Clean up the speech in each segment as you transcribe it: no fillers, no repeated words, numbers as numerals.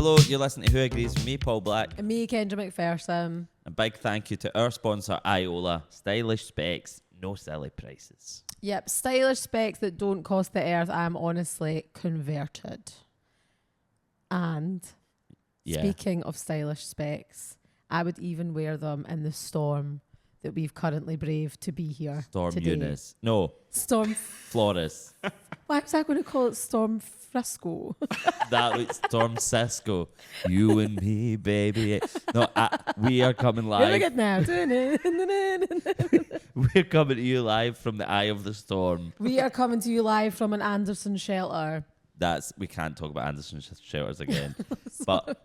Hello, you're listening to Who Agrees with me, Paul Black. And me, Kendra McPherson. A big thank you to our sponsor, Iola. Stylish specs, no silly prices. Yep, stylish specs that don't cost the earth. I'm honestly converted. And speaking of stylish specs, I would even wear them in the storm that we've currently braved to be here Storm today. Eunice. No. Storm Flores. Why was I going to call it Storm Frisco? That was Storm Cisco. You and me, baby. No, we are coming You're live. good now. We're coming to you live from the eye of the storm. We are coming to you live from an Anderson shelter. We can't talk about Anderson shelters again. But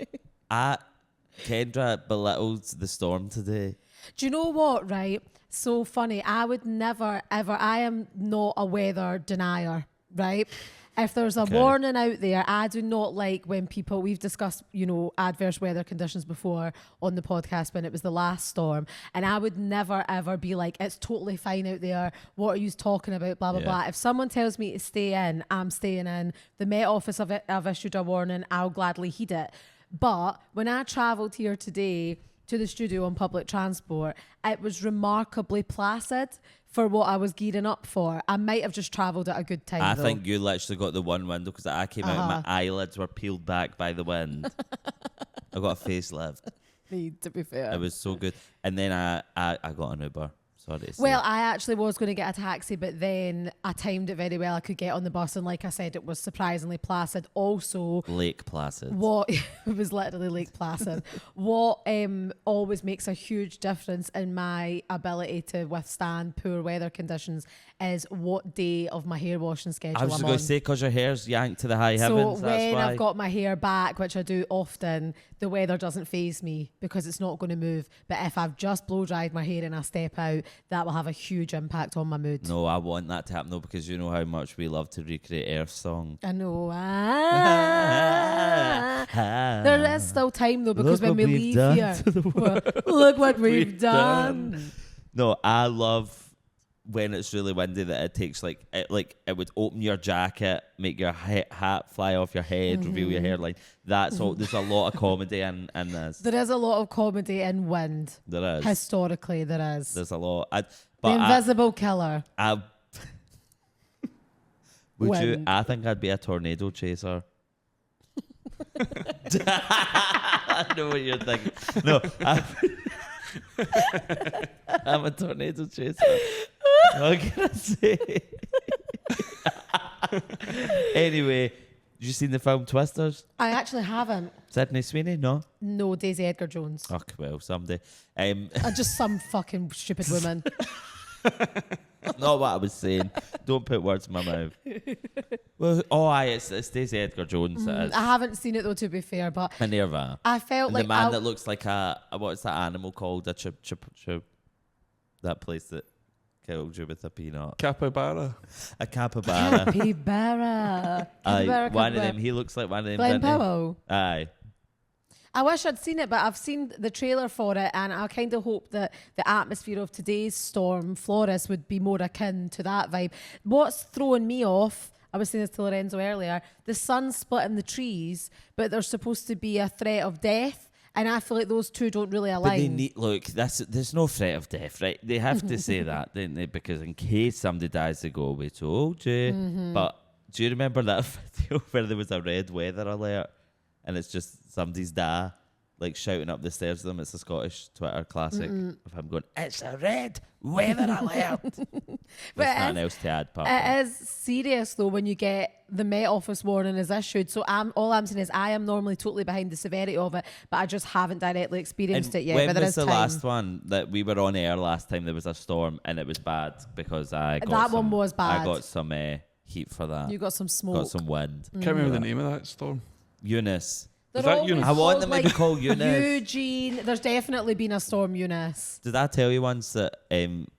Kendra belittled the storm today. Do you know what, right? So funny. I would never, ever, I am not a weather denier, right? If there's a warning out there, I do not like when people, we've discussed, adverse weather conditions before on the podcast when it was the last storm. And I would never, ever be like, it's totally fine out there. What are you talking about? Blah, blah, blah. If someone tells me to stay in, I'm staying in. The Met Office have issued a warning. I'll gladly heed it. But when I travelled here today to the studio on public transport, it was remarkably placid for what I was gearing up for. I might have just travelled at a good time. I though. think you literally got the one window because I came out and my eyelids were peeled back by the wind. I got a facelift. To be fair. It was so good. And then I got an Uber. Sorry to say. Well, I actually was going to get a taxi, but then I timed it very well. I could get on the bus, and like I said, it was surprisingly placid. Also, Lake Placid. What it was literally Lake Placid. What always makes a huge difference in my ability to withstand poor weather conditions is what day of my hair washing schedule I was I'm just on. going to say, because your hair's yanked to the high So heavens. when That's why. I've got my hair back, which I do often, the weather doesn't faze me because it's not going to move. But if I've just blow dried my hair and I step out, that will have a huge impact on my mood. No, I want that to happen though, because you know how much we love to recreate Earth song. I know. There is still time though, because when we leave here, look what we've done. No, I love when it's really windy that it takes it would open your jacket, make your hat fly off your head, reveal your hairline. That's all. There's a lot of comedy in this. There is a lot of comedy in wind. There is. Historically, there is. There's a lot. The invisible killer. Would you? Wind. I think I'd be a tornado chaser. I know what you're thinking. No, I'm a tornado chaser. What can I say? Anyway, you seen the film Twisters? I actually haven't. Sydney Sweeney? No. No, Daisy Edgar Jones. Oh, well, someday. Just some fucking stupid woman. Not what I was saying. Don't put words in my mouth. Well, it's Daisy Edgar Jones. It is. I haven't seen it though, to be fair, but Minerva. I felt And like the man that looks like what's that animal called? A chip, that place that killed you with a peanut. Capybara. A capybara. Capybara. Aye, one of them. He looks like one of them. Glenn didn't he? Powell. Aye. I wish I'd seen it, but I've seen the trailer for it, and I kind of hope that the atmosphere of today's storm, Flores, would be more akin to that vibe. What's throwing me off, I was saying this to Lorenzo earlier, the sun's splitting the trees, but there's supposed to be a threat of death, and I feel like those two don't really But they align. there's no threat of death, right? They have to say that, don't they? Because in case somebody dies, they go, we told you. But do you remember that video where there was a red weather alert and it's just somebody's dad shouting up the stairs to them? It's a Scottish Twitter classic of him going, it's a red weather alert. There's nothing else to add, apart from. It is serious though when you get the Met Office warning is issued. So all I'm saying is I am normally totally behind the severity of it, but I just haven't directly experienced it yet. When but there was is the time. last one that we were on air last time? There was a storm and it was bad because I got That some, one was bad. I got some heat for that. You got some smoke. Got some wind. Can't remember the name of that storm. Eunice. They're Is that always Eunice? I want called, them to be called Eunice. Eugene. There's definitely been a storm Eunice. Did I tell you once that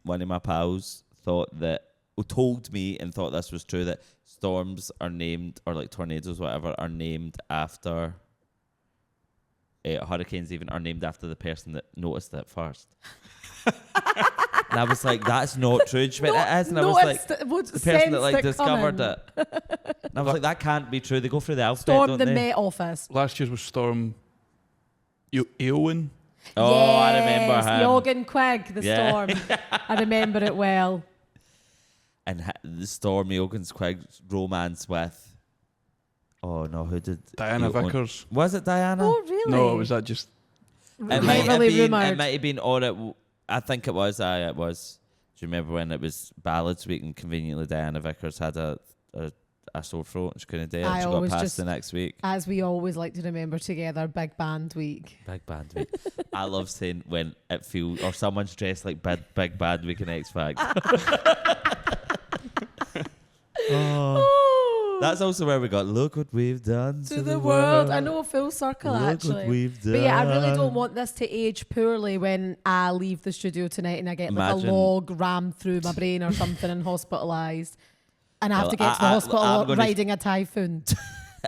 one of my pals told me and thought this was true, that storms are named, or tornadoes, whatever, are named after hurricanes even are named after the person that noticed it first. And I was like, that's not true. And she went, it is. And I was like, the person that like discovered it. And I was like, that can't be true. They go through the alphabet, Storm don't the they? Met Office. Last year's was Storm Eowyn. Oh, I remember him. Jorgen Quigg, the Storm. I remember it well. And the Storm Eoghan's Quig's romance with... Oh, no, who did... Diana Vickers. Was it Diana? Oh, really? No, was that just... It might have been, or I think it was. It was. Do you remember when it was Ballads Week and conveniently Diana Vickers had a sore throat and she couldn't do it? She got past the next week. As we always like to remember together, Big Band Week. Big Band Week. I love saying when it feels, or someone's dressed like Big Band Week in X Factor. That's also where we got, look what we've done to the world. I know, full circle, actually. Look what we've done. But yeah, I really don't want this to age poorly when I leave the studio tonight and I get like a log rammed through my brain or something and hospitalised. And I have to get to the hospital riding a typhoon.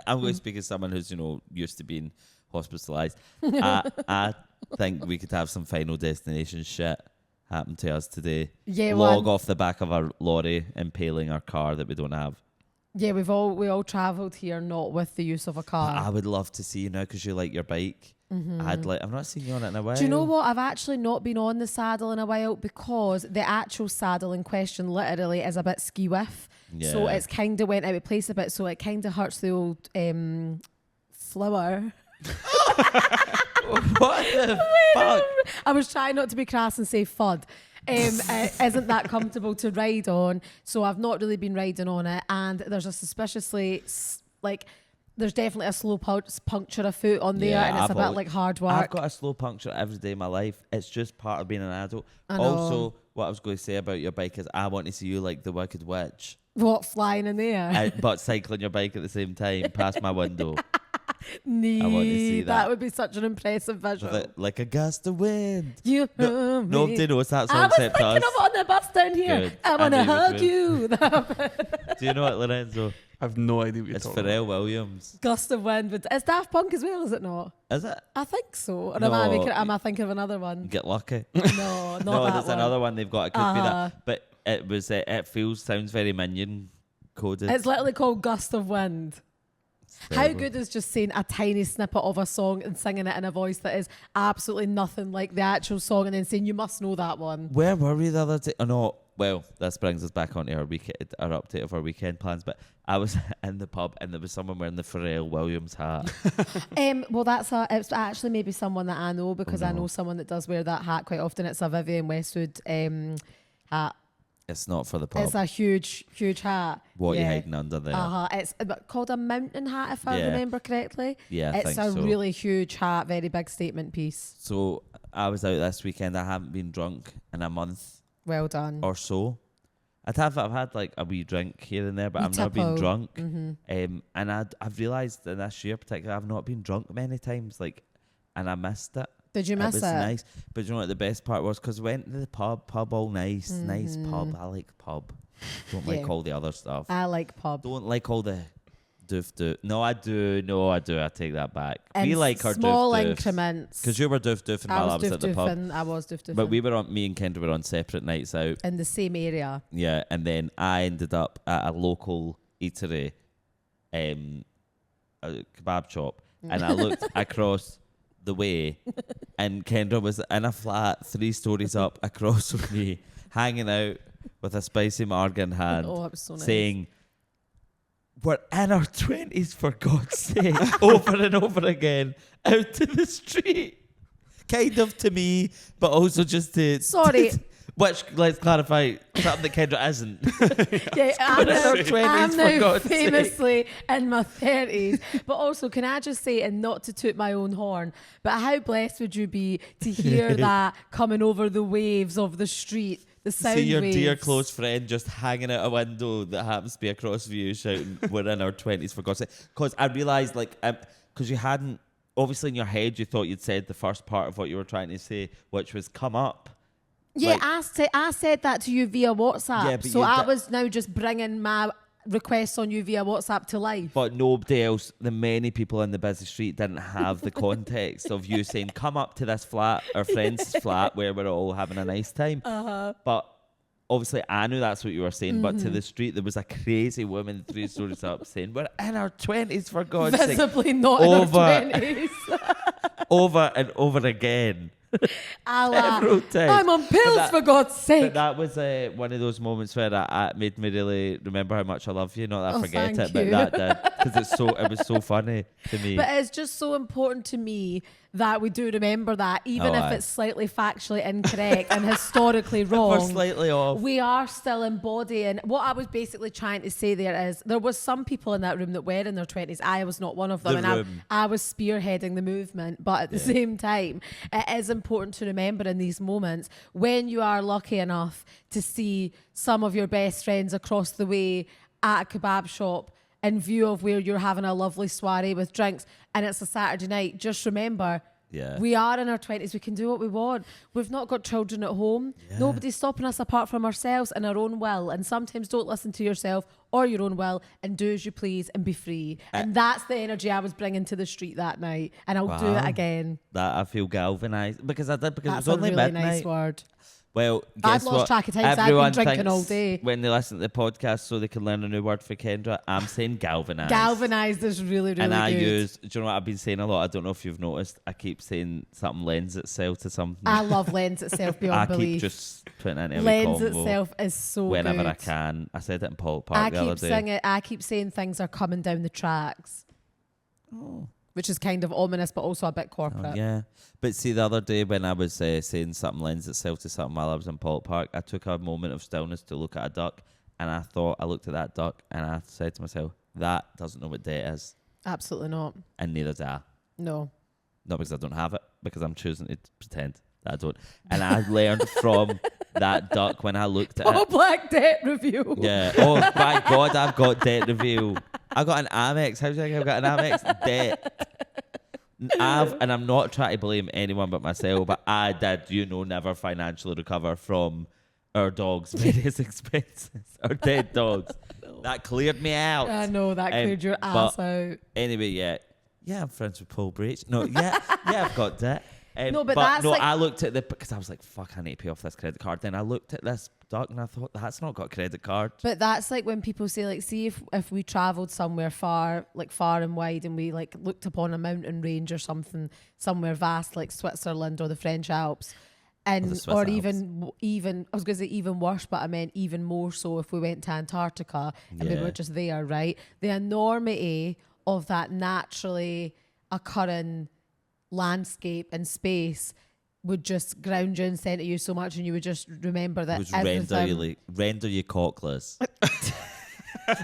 I'm going to speak as someone who's, used to being hospitalised. I think we could have some Final Destination shit happen to us today. Yeah, log off the back of our lorry, impaling our car that we don't have. Yeah, we all travelled here not with the use of a car. I would love to see you now because you like your bike. I've not seen you on it in a while. Do you know what? I've actually not been on the saddle in a while because the actual saddle in question literally is a bit ski-whiff. Yeah. So it's kind of went out of place a bit. So it kind of hurts the old flower. What the fuck? I was trying not to be crass and say FUD. Isn't that comfortable to ride on? So I've not really been riding on it, and there's a suspiciously there's definitely a slow puncture afoot on there, and it's a bit like hard work. I've got a slow puncture every day of my life. It's just part of being an adult. Also, what I was going to say about your bike is I want to see you like the Wicked Witch. What, flying in the air? But cycling your bike at the same time past my window. Nee, I want to see that. That would be such an impressive visual. Like a gust of wind. Nobody knows that song I was except thinking us. of it on the bus down here. Good. I want to hug you. Do you know it, Lorenzo? I've no idea what you're it's talking Pharrell about. Williams. Gust of wind. It's Daft Punk as well, is it not? Is it? I think so. Or No, am I thinking of another one? Get lucky. No, not No, that there's one. another one they've got. It could be that. But it was. It sounds very Minion coded. It's literally called Gust of Wind. How good is just saying a tiny snippet of a song and singing it in a voice that is absolutely nothing like the actual song and then saying you must know that one? Where were we the other day? Oh no. Well, this brings us back onto our update of our weekend plans. But I was in the pub and there was someone wearing the Pharrell Williams hat. Well, it's actually maybe someone that I know because I know someone that does wear that hat quite often. It's a Vivienne Westwood hat. It's not for the pub. It's a huge, huge hat. What are you hiding under there? It's called a mountain hat, if I remember correctly. Yeah, I it's think so. really huge hat, very big statement piece. So I was out this weekend. I haven't been drunk in a month. Well done. Or so. I've had like a wee drink here and there, but I've never been drunk. And I've realised in this year particularly, I've not been drunk many times. And I missed it. Did you miss it? It was nice. But you know what the best part was? Because we went to the pub all nice pub. I like pub. Don't like all the other stuff. I like pub. Don't like all the doof. No, I do. I take that back. And we like our small doof increments. Because you were doofing while I was at the pub. I was doofing. But me and Kendra were on separate nights out. In the same area. Yeah, and then I ended up at a local eatery, a kebab shop, and I looked across the way, and Kendra was in a flat 3 stories up across from me, hanging out with a spicy marg in hand, that was so nice. saying, "We're in our 20s, for God's sake," over and over again, out to the street. Kind of to me, but also just to... Sorry. Which, let's clarify, something that Kendra isn't. Yeah, I'm now God's famously in my 30s. But also, can I just say, and not to toot my own horn, but how blessed would you be to hear that coming over the waves of the street, the sound See your waves. dear close friend just hanging out a window that happens to be across from you shouting, "We're in our 20s, for God's sake." Because I realised, because you hadn't, obviously in your head you thought you'd said the first part of what you were trying to say, which was "come up." Yeah, I said that to you via WhatsApp. Yeah, but so I was now just bringing my requests on you via WhatsApp to life. But nobody else, the many people in the busy street didn't have the context of you saying, come up to this flat, our friend's flat, where we're all having a nice time. But obviously, I knew that's what you were saying, but to the street, there was a crazy woman 3 stories up saying, we're in our 20s, for God's sake. Visibly not in our 20s. Over and over again. Several times. I'm on pills, for God's sake. But that was one of those moments where it made me really remember how much I love you. Not that I forget it, but that did. Because it was so funny to me. But it's just so important to me that we do remember that, even if it's slightly factually incorrect and historically wrong. We're slightly off. We are still embodying. What I was basically trying to say there is there was some people in that room that were in their 20s. I was not one of them. I was spearheading the movement. But at the same time, it is important to remember in these moments when you are lucky enough to see some of your best friends across the way at a kebab shop in view of where you're having a lovely soiree with drinks and it's a Saturday night, just remember, we are in our 20s. We can do what we want. We've not got children at home. Nobody's stopping us apart from ourselves and our own will. And sometimes don't listen to yourself or your own will and do as you please and be free. And that's the energy I was bringing to the street that night. And I'll do it again. That I feel galvanised because I did, because that's it was only a really midnight. Nice word. Well, I've lost track of time, so I've been drinking all day. When they listen to the podcast so they can learn a new word for Kendra, I'm saying galvanised. Galvanised is really, really and I good. do you know what I've been saying a lot? I don't know if you've noticed. I keep saying something lends itself to something. I love lends itself beyond belief. I keep just putting it in every lends combo itself is so whenever good. I can. I said it in Paul Park the other day. I keep saying things are coming down the tracks. Oh. Which is kind of ominous, but also a bit corporate. Oh, yeah. But see, the other day when I was saying something lends itself to something while I was in Pollock Park, I took a moment of stillness to look at a duck, and I looked at that duck, and I said to myself, that doesn't know what debt is. Absolutely not. And neither do I. No. Not because I don't have it, because I'm choosing to pretend that I don't. And I learned from that duck when I looked at it. Black debt review. Yeah. Oh, my God, I've got debt review. I got an Amex. How do you think I've got an Amex? Debt. And I'm not trying to blame anyone but myself, but I did, never financially recover from our dog's various expenses, our dead dogs. No. That cleared me out. I know, that cleared your ass out. Anyway, yeah, I'm friends with Paul Breach. No, I've got debt. No, but that's I looked at because I was like, fuck, I need to pay off this credit card. Then I looked at this duck and I thought, that's not got a credit card. But that's like when people say, like, see if we travelled somewhere far and wide and we like looked upon a mountain range or something, somewhere vast like Switzerland or the French Alps. Or even I was going to say even worse, but I meant even more so if we went to Antarctica and we were just there, right? The enormity of that naturally occurring landscape and space would just ground you and center you so much, and you would just remember that. Would render you cockless.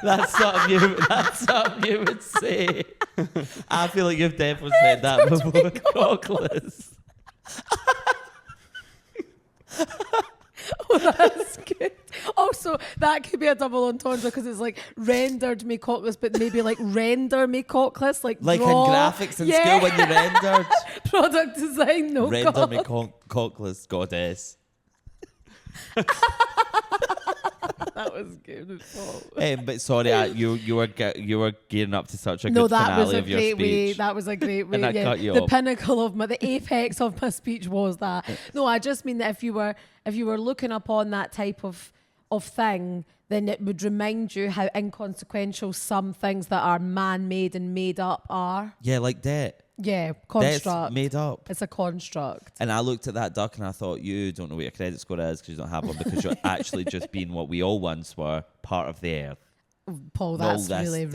That's something you would say. I feel like you've definitely said that before. Cockless. Oh, that's good. Also, that could be a double entendre because it's like rendered me cockless, but maybe like render me cockless, like in graphics in school when you rendered. Product design, no render cock. me cockless, goddess. That was good. But sorry, you were gearing up to such a good finale of your speech. That was a great way. And I cut you the off. Pinnacle of the apex of my speech was that. No, I just mean that if you were looking upon that type of thing, then it would remind you how inconsequential some things that are man-made and made up are. Yeah, like debt. Yeah, construct. That's made up. It's a construct. And I looked at that duck and I thought, you don't know what your credit score is because you don't have one, because you're actually just being what we all once were, part of the earth. Paul, that's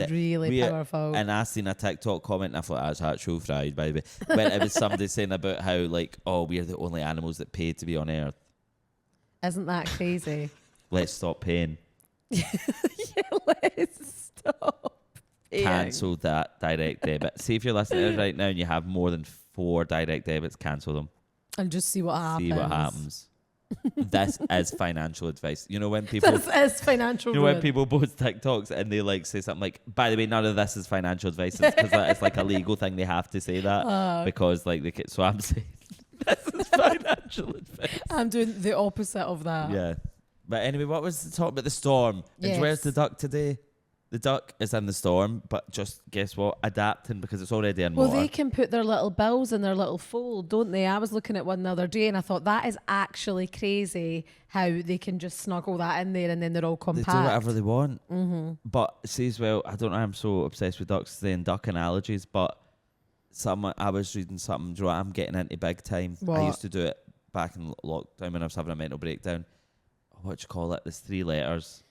really powerful. And I seen a TikTok comment and I thought, that's actual fried, by the way. When it was somebody saying about how, like, we're the only animals that pay to be on earth. Isn't that crazy? Let's stop paying. Yeah, let's stop. Cancel that direct debit. See if you're listening to it right now and you have more than 4 direct debits, cancel them. And just see what happens. This is financial advice. You know when people this is financial when people post TikToks and they like say something like, by the way, none of this is financial advice, because it's like a legal thing, they have to say that because like so I'm saying this is financial advice. I'm doing the opposite of that. Yeah. But anyway, what was the talk about the storm? Yes. And where's the duck today? The duck is in the storm, but just guess what? Adapting because it's already in Well, water. they can put their little bills in their little fold, don't they? I was looking at one the other day and I thought that is actually crazy how they can just snuggle that in there and then they're all They compact. do whatever they want. But see as well, I don't know, I'm so obsessed with ducks saying duck analogies, but I was reading something, Joe, I'm getting into big time. What? I used to do it back in lockdown when I was having a mental breakdown. What do you call it? There's 3 letters.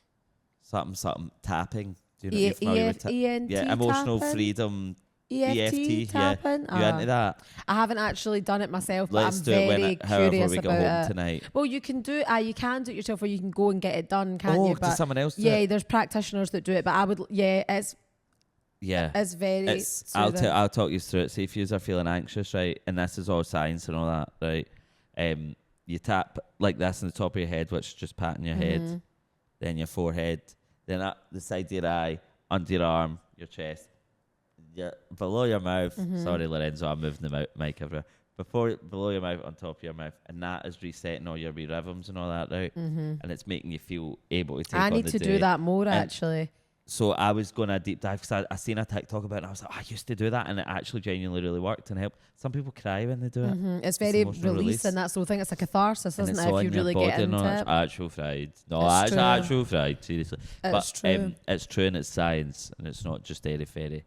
Something, tapping. Do you know you're familiar with ENT yeah, emotional tapping? freedom. EFT tapping? Yeah. You into that? I haven't actually done it myself, but Let's I'm do it very however curious we about go home it. tonight. Well, you can do it. You can do it yourself, or you can go and get it done, can't you? Does someone else do yeah, it? there's practitioners that do it, but I would. Yeah, it's very. soothing. I'll talk you through it. See if you are feeling anxious, right? And this is all science and all that, right? You tap like this on the top of your head, which is just patting your head, then your forehead, then up the side of your eye, under your arm, your chest, below your mouth. Sorry, Lorenzo, I'm moving the mic everywhere. Below your mouth, on top of your mouth, and that is resetting all your wee rhythms and all that, right? And it's making you feel able to take on the day. I need to do that more, actually. So I was going to deep dive because I seen a TikTok about it and I was like, I used to do that and it actually genuinely really worked and helped. Some people cry when they do it. It's very emotional releasing. That's the whole thing. It's a catharsis, And isn't it's it? all If you in your really body get and into all. It's it. actual fried. No, It's it's true. actual fried, seriously. It's true. It's true and it's science and it's not just airy fairy.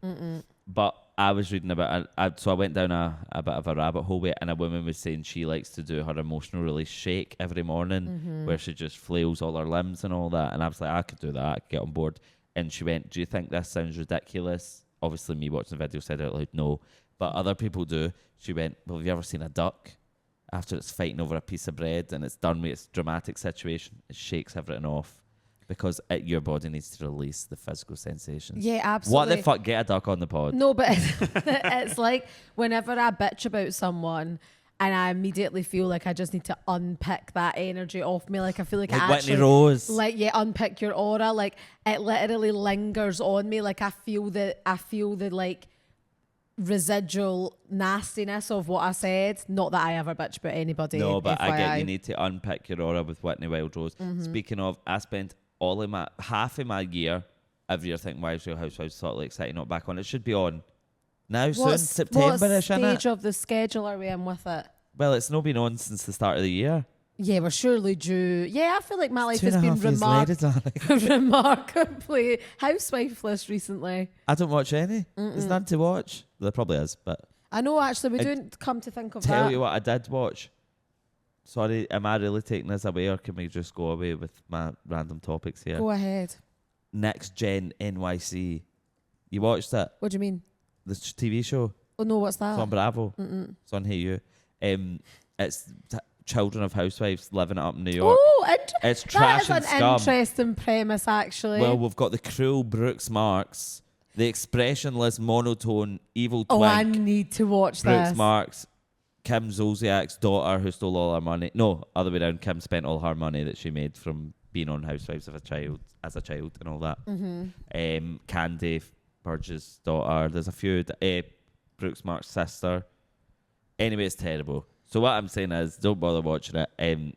But I was reading about it, so I went down a bit of a rabbit hole with it, and a woman was saying she likes to do her emotional release shake every morning where she just flails all her limbs and all that. And I was like, I could do that. I could get on board. And she went, do you think this sounds ridiculous? Obviously, me watching the video said out loud, no. But other people do. She went, well, have you ever seen a duck? After it's fighting over a piece of bread and it's done with its dramatic situation, it shakes everything off because your body needs to release the physical sensations. Yeah, absolutely. What the fuck? Get a duck on the pod. No, but it's like whenever I bitch about someone and I immediately feel like I just need to unpick that energy off me. Like I feel like I Whitney actually Rose. unpick your aura. Like it literally lingers on me. Like I feel the like residual nastiness of what I said. Not that I ever bitch about anybody. No, but I get FYI. you need to unpick your aura with Whitney Wild Rose. Speaking of, I spent half of my year every year thinking, why is Real Housewives of Salt Lake City not back on? It should be on now soon, What September-ish, innit? stage of the schedule are we in with it? Well, it's not been on since the start of the year. Yeah, we're surely due. Yeah, I feel like my life has been 2.5 years later, darling. remarkably housewifeless recently. I don't watch any. There's none to watch. There probably is, but I know, actually, we I didn't come to think of tell that. you what I did watch. Sorry, am I really taking this away or can we just go away with my random topics here? Go ahead. Next Gen NYC. You watched it? What do you mean? The TV show? Oh, no, what's that? It's on Bravo. It's on Hey You. It's children of housewives living it up in New York. Oh, It's that trash is and an scum. interesting premise, actually. Well, we've got the cruel Brooks Marks, the expressionless, monotone, evil oh, I twink, need to watch Brooks this. Marks, Kim Zolciak's daughter who stole all her money. No, other way around. Kim spent all her money that she made from being on Housewives as a child and all that. Candy Burgess' daughter. There's a few. Brooks Marks' sister. Anyway, it's terrible. So what I'm saying is, don't bother watching it.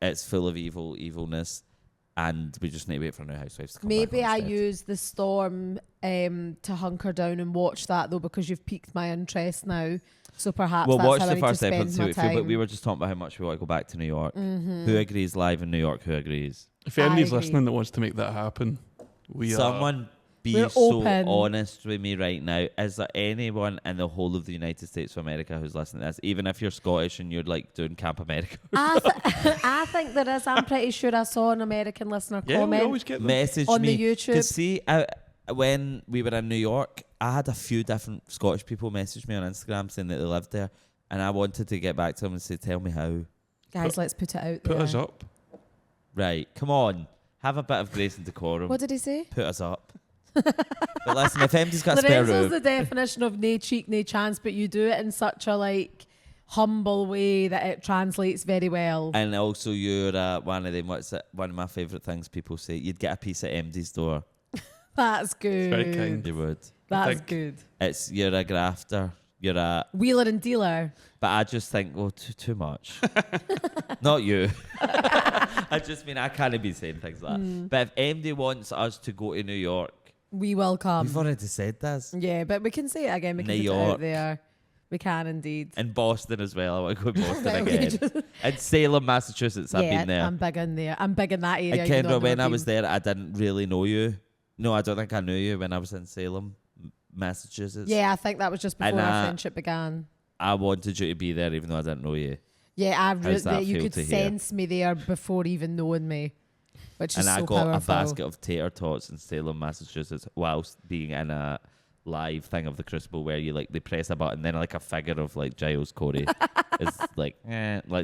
It's full of evilness, and we just need to wait for New Housewives to come Maybe back I on instead. use The Storm to hunker down and watch that, though, because you've piqued my interest now. So perhaps We'll that's watch how the I need to first spend episode, see my what we feel, but time. we were just talking about how much we want to go back to New York. Who agrees live in New York? Who agrees? If anybody's agree. listening that wants to make that happen, we are. Someone be We're so open. honest with me right now. Is there anyone in the whole of the United States of America who's listening to this? Even if you're Scottish and you're like doing Camp America. I think there is. I'm pretty sure I saw an American listener Yeah, we comment. always get them. Message On me. the YouTube. 'Cause see, when we were in New York, I had a few different Scottish people message me on Instagram saying that they lived there. And I wanted to get back to them and say, tell me how. Guys, let's put it out Put there. us up. Right, come on. Have a bit of grace and decorum. What did he say? Put us up. But listen, if MD's got a spare Lorenzo's room. the definition of nae cheek, nae chance, but you do it in such a like humble way that it translates very well. And also you're one of them, what's it? One of my favourite things people say, you'd get a piece at MD's door. That's good. Very kind. You would. That's think- good. You're a grafter. You're a... Wheeler and dealer. But I just think, well, too much. Not you. I just mean, I can't be saying things like that. But if MD wants us to go to New York We will come. We've already said this. Yeah, but we can say it again. We can New put it out York. there. We can indeed. In Boston as well. I want to go to Boston Right, okay, again. just- And Salem, Massachusetts. I've yeah, been there. I'm big in there. I'm big in that area. And even though Kendra, I've when never I was been. there, I didn't really know you. No, I don't think I knew you when I was in Salem, Massachusetts. Yeah, I think that was just before And, our friendship began. I wanted you to be there even though I didn't know you. Yeah, How's that you feel could to hear? sense me there before even knowing me, which is And I so got powerful. a basket of tater tots in Salem, Massachusetts, whilst being in a live thing of the Crucible where you they press a button, then a figure of Giles Corey is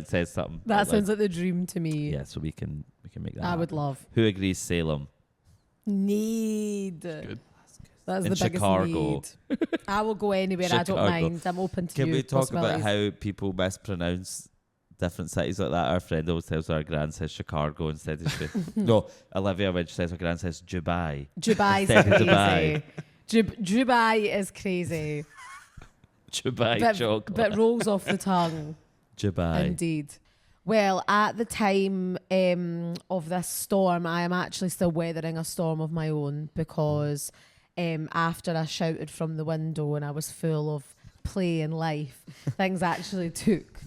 says something. That sounds like the dream to me. Yeah, so we can make that. I would happen. love. Who agrees Salem? Need. Good. That's In the biggest Chicago. need. I will go anywhere. I don't Chicago. mind. I'm open to Can new we talk about possibilities. how people mispronounce different cities like that? Our friend always tells our grand says Chicago instead of no, Olivia when she says her grand says Dubai. Dubai's Instead of crazy. Dubai is crazy. Dubai chocolate. but rolls off the tongue. Dubai. Indeed. Well, at the time of this storm, I am actually still weathering a storm of my own because after I shouted from the window and I was full of play and life, things actually took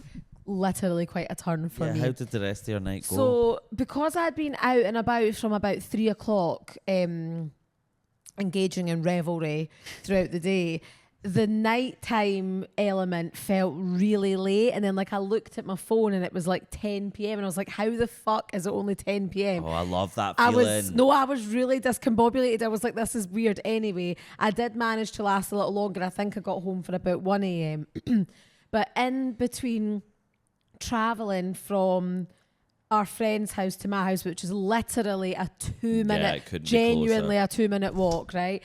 literally quite a turn for me. How did the rest of your night go? So, because I'd been out and about from about 3 o'clock, engaging in revelry throughout the day, the nighttime element felt really late. And then I looked at my phone and it was 10 p.m. and I was like, how the fuck is it only 10 p.m.? Oh, I love that I feeling. was really discombobulated. I was like, this is weird. Anyway, I did manage to last a little longer. I think I got home for about 1 a.m. But in between traveling from our friend's house to my house, which is literally a 2-minute, it couldn't be genuinely closer. a 2-minute walk, right?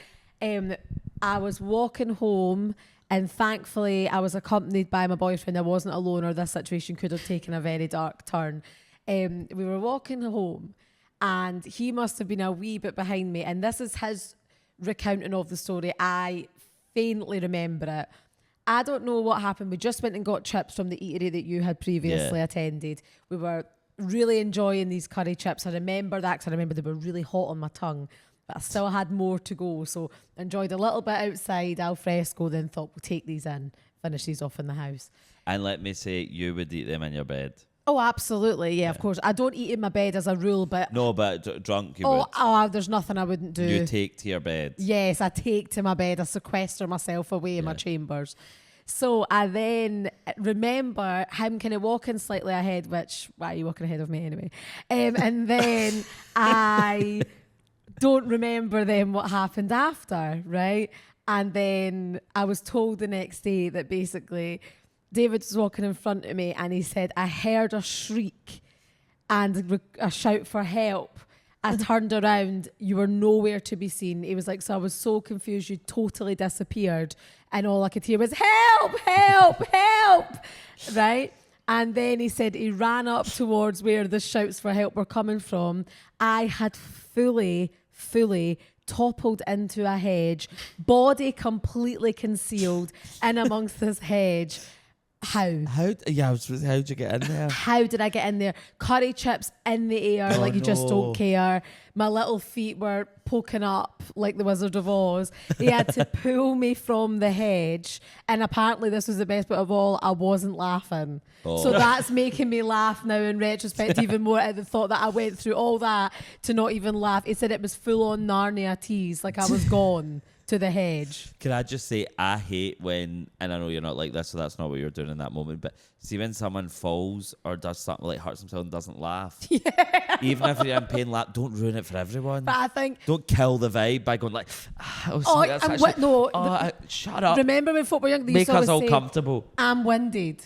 I was walking home and thankfully I was accompanied by my boyfriend. I wasn't alone or this situation could have taken a very dark turn. We were walking home and he must have been a wee bit behind me. And this is his recounting of the story. I faintly remember it. I don't know what happened. We just went and got chips from the eatery that you had previously attended. We were really enjoying these curry chips. I remember that because I remember they were really hot on my tongue. But I still had more to go. So enjoyed a little bit outside, al fresco, then thought we'll take these in, finish these off in the house. And let me say, you would eat them in your bed. Oh, absolutely. Yeah, of course. I don't eat in my bed as a rule, but... No, but drunk you would. There's nothing I wouldn't do. You take to your bed. Yes, I take to my bed. I sequester myself away in my chambers. So I then remember him kind of walking slightly ahead, which, why are you walking ahead of me anyway? And then I... don't remember then what happened after, right? And then I was told the next day that basically David was walking in front of me and he said, I heard a shriek and a shout for help. I turned around, you were nowhere to be seen. He was like, so I was so confused, you totally disappeared. And all I could hear was, help, help, help, right? And then he said he ran up towards where the shouts for help were coming from. I had fully toppled into a hedge, body completely concealed in amongst this hedge. How'd you get in there? How did I get in there? Curry chips in the air, Oh, you just no. don't care. My little feet were poking up like the Wizard of Oz. He had to pull me from the hedge. And apparently this was the best bit of all, I wasn't laughing. Oh. So that's making me laugh now in retrospect even more at the thought that I went through all that to not even laugh. He said it was full on Narnia tease, like I was gone to the hedge. Can I just say, I hate when, and I know you're not like this, so that's not what you're doing in that moment, but see when someone falls or does something like hurts themselves and doesn't laugh. Yeah. Even if you're in pain, don't ruin it for everyone. But I think... Don't kill the vibe by going shut up. Remember when folk were young, they Make used to us always all say, comfortable. I'm winded.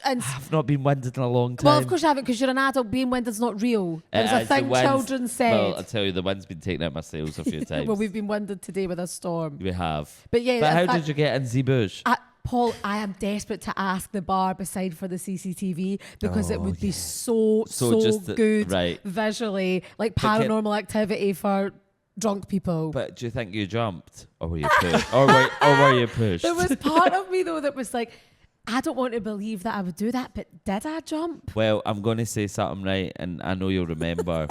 And I've not been winded in a long time. well, of course you haven't, because you're an adult. Being winded's not real. It was a The thing wind's- children said. Well, I tell you, the wind's been taken out my sails a few times. Well, we've been winded today with a storm. We have. But yeah, But in how fact- did you get in the bush? Paul, I am desperate to ask the bar beside for the CCTV because it would be so just good right. visually, like But can- paranormal activity for drunk people. But do you think you jumped? Or were you pushed? or were you pushed? There was part of me though that was like, I don't want to believe that I would do that, but did I jump? Well, I'm going to say something, right? And I know you'll remember.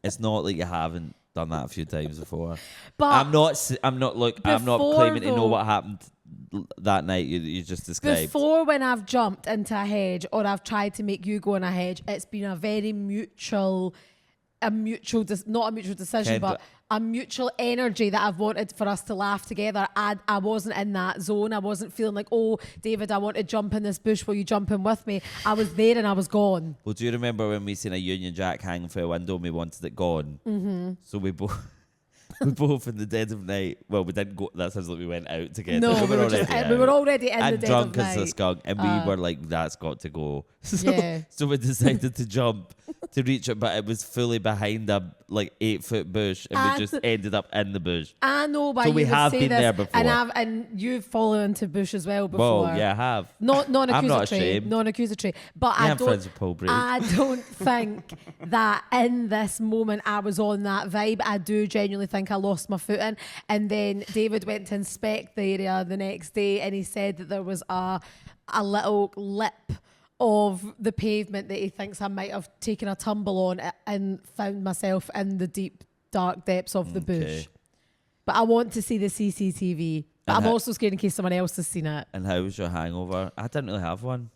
It's not like you haven't. done that a few times before. But I'm not claiming to know though- what happened that night you just described. before, when I've jumped into a hedge or I've tried to make you go in a hedge, it's been a very not a mutual decision, Kendra. but a mutual energy that I've wanted for us to laugh together. I wasn't in that zone. I wasn't feeling like, oh, David, I want to jump in this bush. Will you jump in with me? I was there and I was gone. Well, do you remember when we seen a Union Jack hanging through a window and we wanted it gone? Mm-hmm. So we both in the dead of night. Well, we didn't go. That sounds like we went out together. No, we were already in the dead drunk of as a night. skunk, and we were like, "That's got to go." So, Yeah. so we decided to jump to reach it, but it was fully behind a 8-foot bush, and we just ended up in the bush. I know why So you we would have say been this, there before. and you've fallen into bush as well before. Well, yeah, I have. Not I'm not non-accusatory, ashamed. non-accusatory. But Yeah, I I'm don't. friends with Paul Brady. I don't think that in this moment I was on that vibe. I do genuinely think I lost my footing. And then David went to inspect the area the next day, and he said that there was a little lip of the pavement that he thinks I might have taken a tumble on and found myself in the deep, dark depths of the bush. But I want to see the CCTV. But I'm also scared in case someone else has seen it. And how was your hangover? I didn't really have one.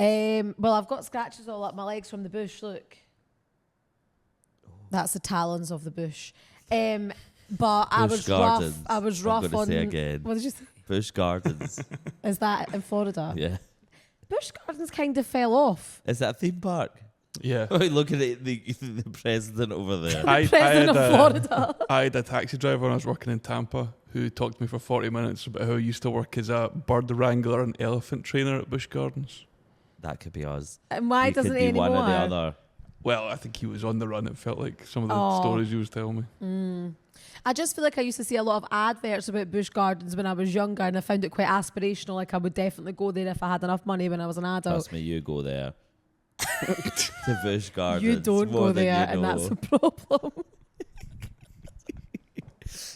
Well, I've got scratches all up my legs from the bush. Look, that's the talons of the bush. But I was Gardens. rough. I was rough I'm gonna on. say again. What did you say? Bush Gardens. Is that in Florida? Yeah. Bush Gardens kind of fell off. Is that a theme park? Yeah. Looking at the president over there. President of Florida. I had a taxi driver when I was working in Tampa who talked to me for 40 minutes about how he used to work as a bird wrangler and elephant trainer at Busch Gardens. That could be us. And why We doesn't could he be anymore? one or the other. Well, I think he was on the run. It felt like some of the stories he was telling me. I just feel like I used to see a lot of adverts about Busch Gardens when I was younger, and I found it quite aspirational. Like I would definitely go there if I had enough money when I was an adult. Trust me, you go there. To Busch Gardens. You don't more go than there, you and know. that's a problem.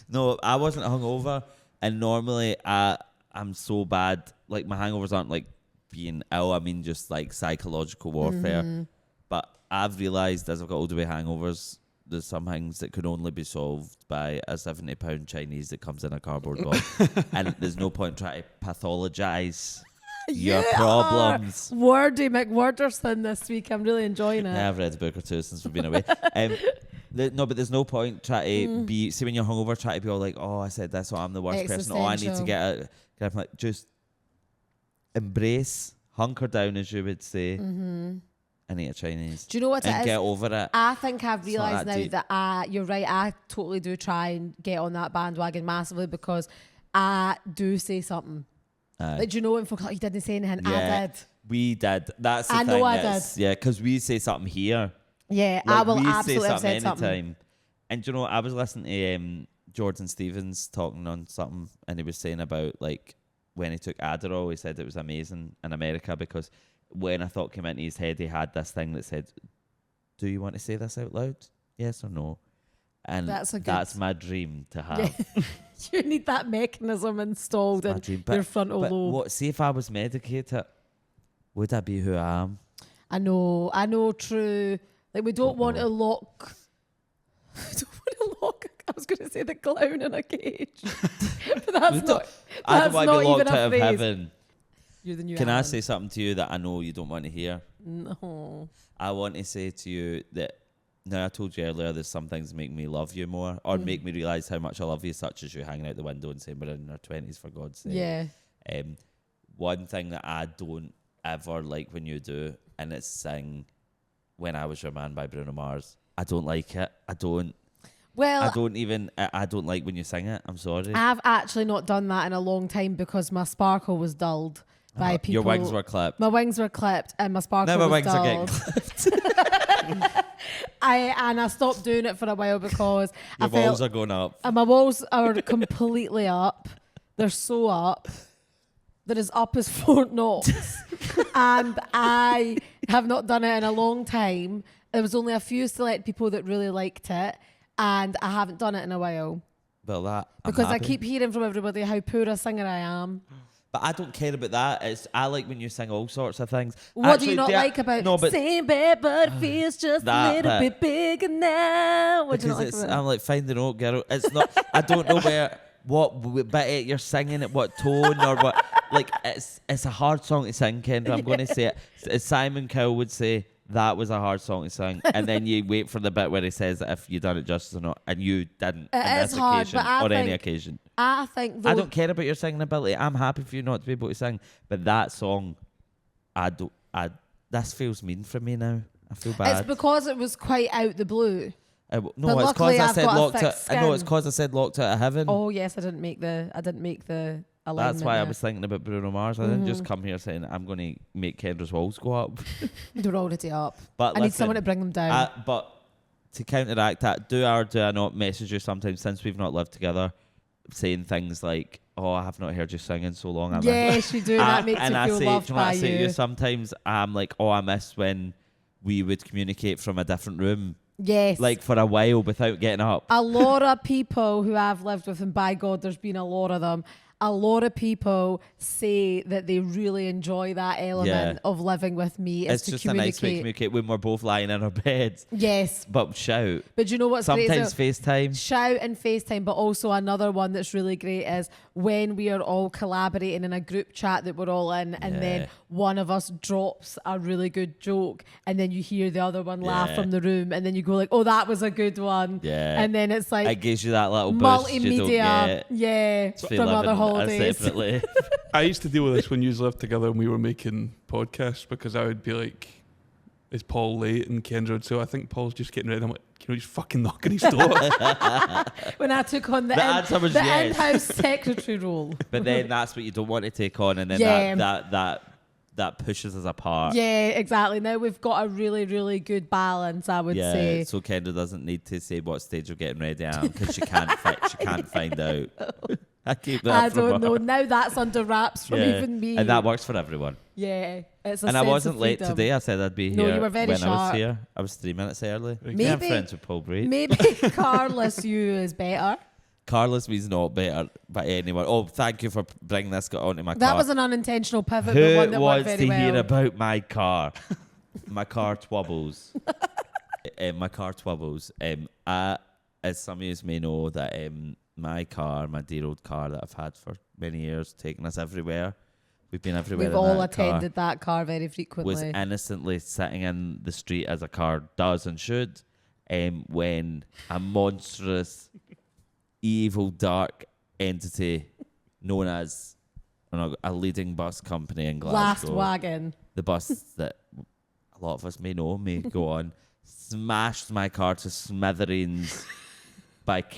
No, I wasn't hungover, and normally I'm so bad. Like my hangovers aren't like being ill. I mean, just like psychological warfare. But I've realised as I've got older with hangovers, there's some things that can only be solved by a £70 Chinese that comes in a cardboard box, and there's no point trying to pathologise your problems. Wordy McWorderson this week. I'm really enjoying it. Yeah, I've read a book or two since we've been away. No, but there's no point trying to be. See, when you're hungover, try to be all like, "Oh, I said this, or I'm the worst person. Oh, I need to get a." Kind of like just embrace, hunker down, as you would say, and eat a Chinese. Do you know what and it is? get over it. I think I've It's not realised that now deep. that you're right. I totally do try and get on that bandwagon massively because I do say something. Like, do you know when folk are like, you didn't say anything? I did. We did. That's the I thing. know I did. Yeah, because we say something here. Yeah, Like, I will we absolutely say have said something something. anytime. And do you know, I was listening to Jordan Stevens talking on something, and he was saying about like when he took Adderall, he said it was amazing in America because when a thought came into his head, he had this thing that said, "Do you want to say this out loud? Yes or no?" And that's my dream to have. Yeah. You need that mechanism installed in your frontal lobe. What? See, if I was medicated, would I be who I am? I know, true. Like, we don't want to lock. We don't want to lock. I was going to say the clown in a cage, but that's not. I don't That's want to not be locked even a out of phrase. heaven. You're the new Can I Alan. say something to you that I know you don't want to hear? No. I want to say to you that. Now, I told you earlier there's some things that make me love you more or make me realise how much I love you, such as you hanging out the window and saying we're in our 20s, for God's sake. Yeah. One thing that I don't ever like when you do, and it's sing When I Was Your Man by Bruno Mars. I don't like it. I don't like when you sing it. I'm sorry. I've actually not done that in a long time because my sparkle was dulled by people. Your wings were clipped. My wings were clipped and my sparkle Now my was wings are getting dulled. clipped. I stopped doing it for a while because Your I felt balls are going up. and my walls are completely up. They're so up. They're as up as Fort Knox. And I have not done it in a long time. There was only a few select people that really liked it, and I haven't done it in a while. Well, that I'm Because I happy. keep hearing from everybody how poor a singer I am. But I don't care about that. I like when you sing all sorts of things. What do you not like about same bed, but it feels just a little bit bigger now? What do you not like about it? I'm like, find the note, girl. It's not. I don't know what bit you're singing at what tone or what. Like, it's a hard song to sing, Kendra. I'm going to say it. As Simon Cowell would say, that was a hard song to sing. And then you wait for the bit where he says if you done it justice or not, and you didn't on this occasion or any occasion. I think I don't care about your singing ability. I'm happy for you not to be able to sing. But that song, this feels mean for me now. I feel bad. It's because it was quite out the blue. No, it's because I said locked out. I know it's because I said locked out of heaven. Oh yes, I didn't make the alignment. That's why I was thinking about Bruno Mars. I didn't just come here saying I'm going to make Kendra's walls go up. They're already up. But I need someone to bring them down. But to counteract that, do I not message you sometimes since we've not lived together, saying things like, "Oh, I have not heard you sing in so long." Yes, you do. That makes you feel loved by you. I say to you sometimes, I'm like, "Oh, I miss when we would communicate from a different room." Yes. Like for a while without getting up. A lot of people who I've lived with, and by God, there's been a lot of them. A lot of people say that they really enjoy that element of living with me. It's just a nice way to communicate when we're both lying in our beds. Yes. But shout. But do you know what's sometimes great? FaceTime. Shout and FaceTime, but also another one that's really great is when we are all collaborating in a group chat that we're all in, and then one of us drops a really good joke, and then you hear the other one laugh from the room, and then you go like, "Oh, that was a good one." Yeah. And then it's like it gives you that little boost you don't get. Yeah. From other holidays. Separately. I used to deal with this when you lived together and we were making podcasts, because I would be like, "Is Paul late?" And Kendra would say, "I think Paul's just getting ready." I'm like, he's fucking knocking his door. When I took on the in-house secretary role. But then that's what you don't want to take on, and then that pushes us apart. Yeah, exactly. Now we've got a really, really good balance, I would say. So Kendra doesn't need to say what stage you're getting ready on, because she can't find out. I keep that. I don't know. Now that's under wraps from even me. And that works for everyone. Yeah. It's a and I wasn't late today. I said I'd be here. No, you were very when sharp. I was here. I was 3 minutes early. Maybe, I'm friends with Paul Breed. Maybe Carlos you is better. Carlos means not better by anyone. Oh, thank you for bringing this onto my car. That was an unintentional pivot, Who but one that worked wants very to well. hear about my car? My car twubbles. My car twubbles. As some of you may know, that my car, my dear old car that I've had for many years, taking us everywhere. We've been everywhere. We've all attended that car very frequently. Was innocently sitting in the street as a car does and should, when a monstrous, evil, dark entity known as a leading bus company in Glasgow, Lastwagon, the bus that a lot of us may know, may go on, smashed my car to smithereens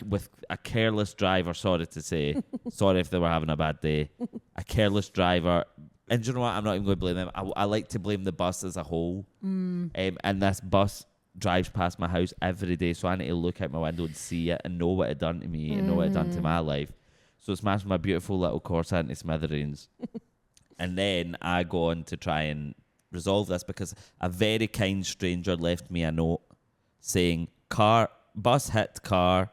with a careless driver. Sorry to say, sorry if they were having a bad day. A careless driver, and do you know what? I'm not even going to blame them. I like to blame the bus as a whole. And this bus drives past my house every day, so I need to look out my window and see it and know what it done to me and know what it done to my life. So it smashed my beautiful little Corsa into smithereens. And then I go on to try and resolve this, because a very kind stranger left me a note saying, bus hit car.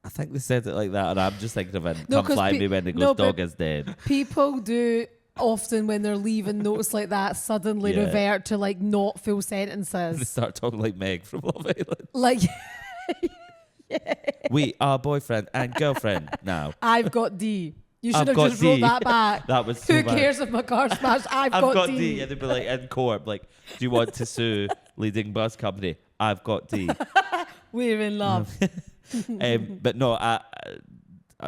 I think they said it like that, and I'm just thinking of it. Come fly me when they goes, dog is dead. People do often, when they're leaving notes like that, suddenly revert to like not full sentences. They start talking like Meg from Love Island. Like, we are boyfriend and girlfriend now. I've got D. You should have just rolled that back. That was so Who bad. cares if my car smashed? I've got D. Yeah, they'd be like in court, like, do you want to sue leading bus company? I've got D. We're in love. But no,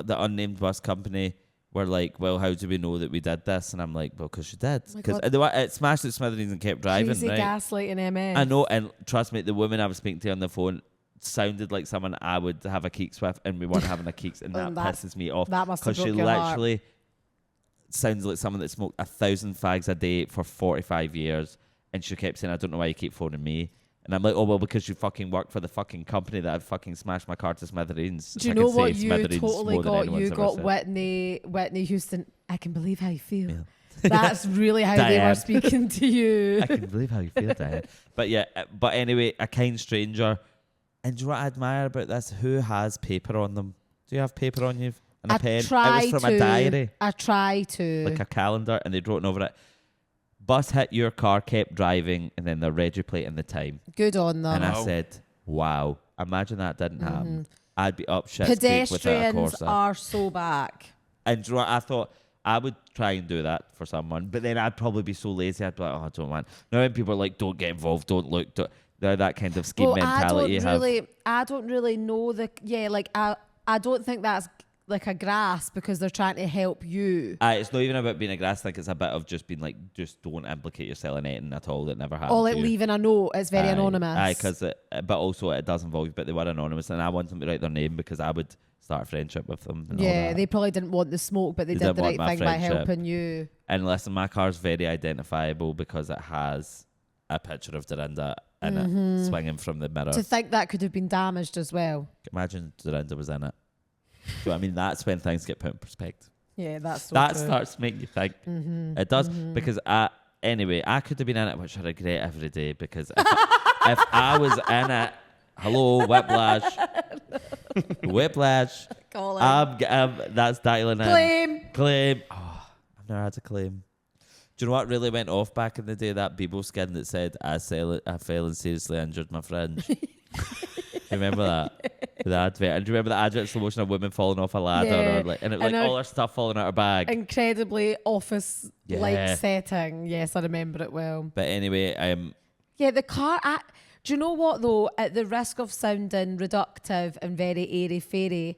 the unnamed bus company were like, well, how do we know that we did this? And I'm like, well, because you did. Because it smashed its smithereens and kept driving, Crazy right? gaslighting MS. I know, and trust me, the woman I was speaking to on the phone sounded like someone I would have a keeks with, and we weren't having a keeks, and that pisses me off. That must have because she broke your literally heart. sounds like someone that smoked 1,000 fags a day for 45 years, and she kept saying, I don't know why you keep phoning me. And I'm like, oh, well, because you fucking work for the fucking company that I've fucking smashed my car to smithereens. Do you know what you totally got? You got Whitney Houston. I can believe how you feel. Yeah. That's really how they were speaking to you. I can believe how you feel, Diane. But anyway, a kind stranger. And do you know what I admire about this? Who has paper on them? Do you have paper on you? and a I pen. It try was from to. a diary, I try to. like a calendar, and they'd written over it. Bus hit your car, kept driving, and then the regi plate and the time. Good on them. And I Wow. said, wow, imagine that didn't happen. I'd be up shit creek without a Pedestrians Corsa. are so back. And do you know what? I thought I would try and do that for someone, but then I'd probably be so lazy. I'd be like, oh, I don't want. Now when people are like, don't get involved, don't look, they're that kind of scheme mentality you have. I don't really know I don't think that's like a grasp because they're trying to help you. It's not even about being a grass. Like it's a bit of just being like, just don't implicate yourself in anything at all. That never happened. Or like to you. leaving a note. It's very anonymous. Because but also it does involve you. But they were anonymous, and I want them to write their name because I would start a friendship with them. And all Yeah, that. they probably didn't want the smoke, but they did didn't the want right my thing by friendship. helping you. And listen, my car's very identifiable because it has a picture of Dorinda in it swinging from the mirror. To think that could have been damaged as well. Imagine Dorinda was in it. So I mean, that's when things get put in perspective. Yeah, that's so That true. starts making you think. It does because anyway, I could have been in it, which I regret every day because if I was in it, hello, whiplash, whiplash. Call That's dialing in. Claim. Oh, I've never had a claim. Do you know what really went off back in the day? That Bebo skin that said, I fell and seriously injured my fringe. Remember that? The advert. And do you remember the advert slow motion of women falling off a ladder? Yeah. Or like, and it was like all her stuff falling out her bag. Incredibly office-like Yeah. setting. Yes, I remember it well. But anyway, Yeah, the car... do you know what, though? At the risk of sounding reductive and very airy-fairy,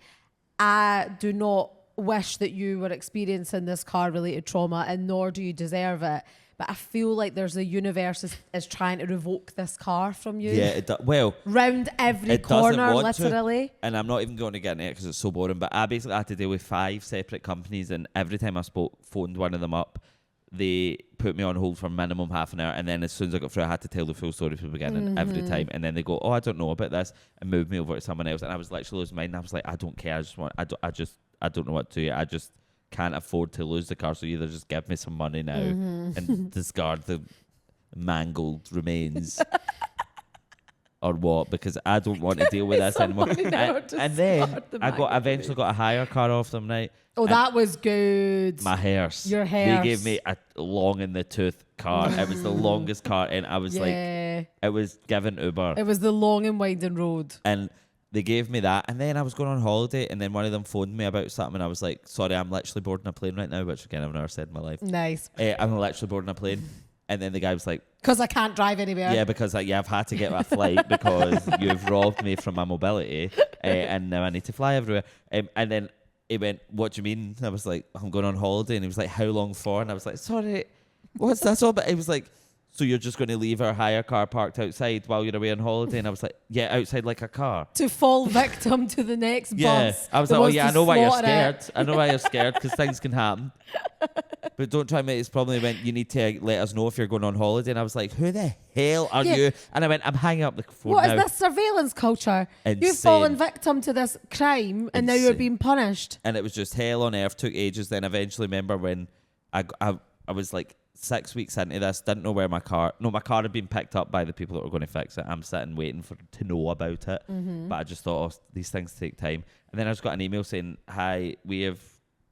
I do not wish that you were experiencing this car-related trauma, and nor do you deserve it. But I feel like there's a universe is trying to revoke this car from you. yeah, well, Round every it doesn't corner, want to. literally. And I'm not even going to get into it because it's so boring, but I basically had to deal with 5 separate companies, and every time I phoned one of them up, they put me on hold for minimum half an hour, and then as soon as I got through, I had to tell the full story from the beginning every time, and then they go, oh, I don't know about this, and move me over to someone else, and I was literally losing my mind. I was like, I don't care, I don't know what to do. I just can't afford to lose the car, so either just give me some money now and discard the mangled remains or what, because I don't want to deal with this anymore. And then I eventually got a higher car off them, right? Oh, that was good. My hairs. Your hairs. They gave me a long in the tooth car. It was the longest car, and I was like, it was given Uber. It was the long and winding road. And they gave me that, and then I was going on holiday, and then one of them phoned me about something, and I was like, sorry, I'm literally boarding a plane right now, which again, I've never said in my life. Nice. I'm literally boarding a plane. And then the guy was like, because I can't drive anywhere. yeah, because I've had to get a flight because you've robbed me from my mobility, and now I need to fly everywhere. And then he went, what do you mean? And I was like, I'm going on holiday. And he was like, how long for? And I was like, sorry, what's that all about? He was like, so you're just going to leave our hire car parked outside while you're away on holiday? And I was like, yeah, outside like a car. To fall victim to the next Yeah. bus. I was like, oh yeah, I know why you're scared. I know why you're scared because things can happen. But don't try and make this problem. He went, you need to let us know if you're going on holiday. And I was like, who the hell are you? And I went, I'm hanging up the phone What now. is this surveillance culture? Insane. You've fallen victim to this crime and now you're Insane. being punished. And it was just hell on earth. Took ages. Then eventually, remember when I was like 6 weeks into this, didn't know where my car had been picked up by the people that were going to fix it. I'm sitting waiting to know about it. But I just thought, oh, these things take time. And then I just got an email saying, hi, we have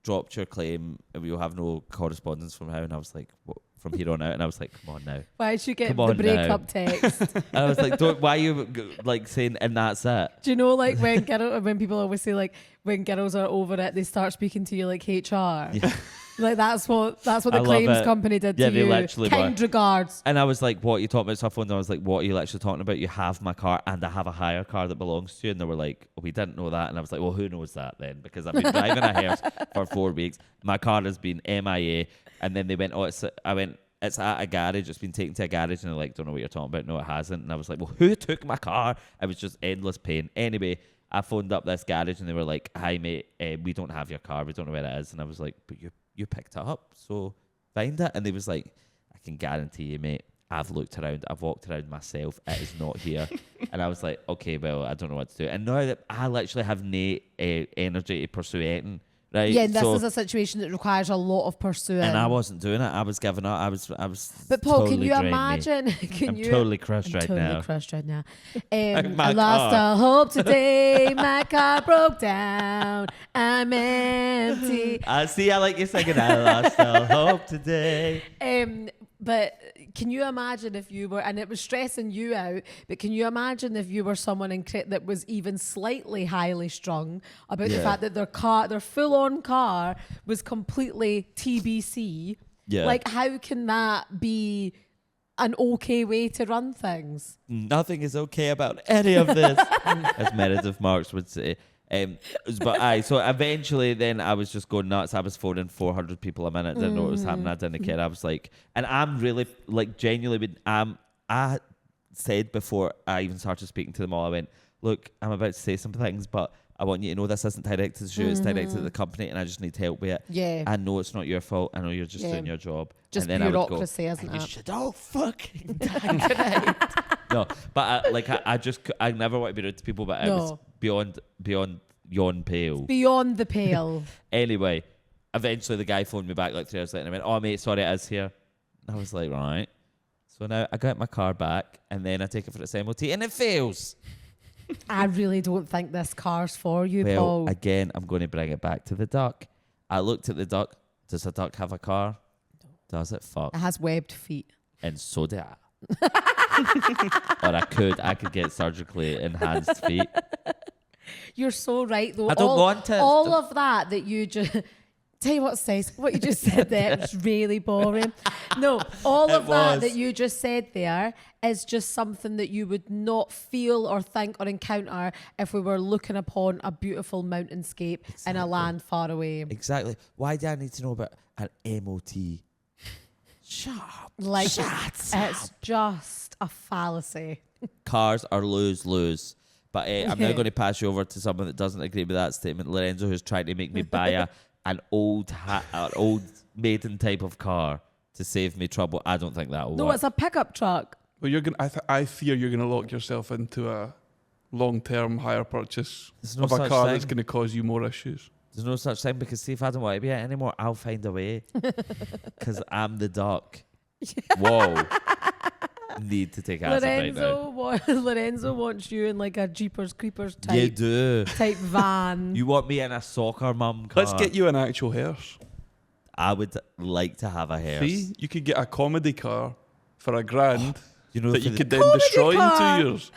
dropped your claim and we will have no correspondence from how. And I was like, what? From here on out? And I was like, come on now. Why did you get Come the on breakup now. text? And I was like, why are you like saying, and that's it? Do you know, like when people always say, like, when girls are over it, they start speaking to you like HR. Yeah. Like that's what the claims company did to they you. literally Kind were. regards. And I was like, what are you talking about? So I phoned them, I was like, what are you actually talking about? You have my car and I have a hire car that belongs to you. And they were like, oh, we didn't know that. And I was like, well, who knows that then? Because I've been driving a hearse for 4 weeks. My car has been MIA. And then they went, it's at a garage. It's been taken to a garage. And they're like, don't know what you're talking about. No, it hasn't. And I was like, well, who took my car? It was just endless pain. Anyway, I phoned up this garage and they were like, hi, mate, we don't have your car. We don't know where it is. And I was like, but you picked it up, so find it. And they was like, I can guarantee you, mate, I've looked around, I've walked around myself, it is not here. And I was like, okay, well, I don't know what to do. And now that I literally have no energy to pursue anything, right? Yeah, and this is a situation that requires a lot of pursuing. And I wasn't doing it. I was giving up. I was. But Paul, totally can you drained me. imagine? I'm totally crushed right totally now. crushed right now. My I lost car. all hope today. My car broke down. I'm empty. See, I like you singing. I lost all hope today. But can you imagine if you were, and it was stressing you out, but can you imagine if you were someone that was even slightly highly strung about the fact that their full-on car was completely TBC? Yeah. Like, how can that be an okay way to run things? Nothing is okay about any of this, as Meredith Marks would say. So eventually then I was just going nuts. I was phoning 400 people a minute. Didn't know what was happening. I didn't care. I was like, and I'm really like genuinely, I said before I even started speaking to them all, I went, look, I'm about to say some things, but I want you to know this isn't directed to the show, it's directed at the company, and I just need help with it. Yeah. I know it's not your fault. I know you're just doing your job. Just and then bureaucracy, I would isn't go, it? you should all fucking die. No, but I never want to be rude to people, but it was beyond yon pale. Beyond the pale. Anyway, eventually the guy phoned me back like 3 hours later and I went, oh mate, sorry, it is here. And I was like, right. So now I got my car back and then I take it for its MOT and it fails. I really don't think this car's for you, Well, Paul. again, I'm going to bring it back to the duck. I looked at the duck. Does a duck have a car? Does it? Fuck. It has webbed feet. And so did I. Or I could get surgically enhanced feet. You're so right, though. I don't want it. All of that you just... Tell you what, Stace, what you just said there was really boring. No, all of that you just said there is just something that you would not feel or think or encounter if we were looking upon a beautiful mountainscape in a land far away. Exactly. Why do I need to know about an MOT? Shut up. Like, Shut up. it's just a fallacy. Cars are lose-lose. But I'm now going to pass you over to someone that doesn't agree with that statement. Lorenzo, who's trying to make me buy an old maiden type of car to save me trouble. I don't think that'll work. No, it's a pickup truck. Well, you're gonna. I fear you're gonna lock yourself into a long-term hire purchase of a car that's gonna cause you more issues. There's no such thing, because see, if I don't want to be it anymore, I'll find a way. Because I'm the duck. Whoa. Need to take acid right now. Lorenzo wants you in like a Jeepers Creepers type van. You want me in a soccer mum car? Let's get you an actual hearse. I would like to have a hearse. See, you could get a comedy car for $1,000 that you could then comedy destroy car. in 2 years.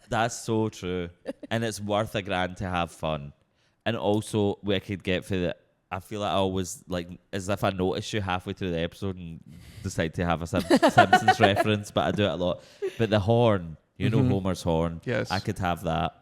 That's so true. And it's worth $1,000 to have fun. And also, we could get for the... I feel like I always, like, as if I notice you halfway through the episode and decide to have a Simpsons reference, but I do it a lot. But the horn, you know Homer's horn? Yes. I could have that.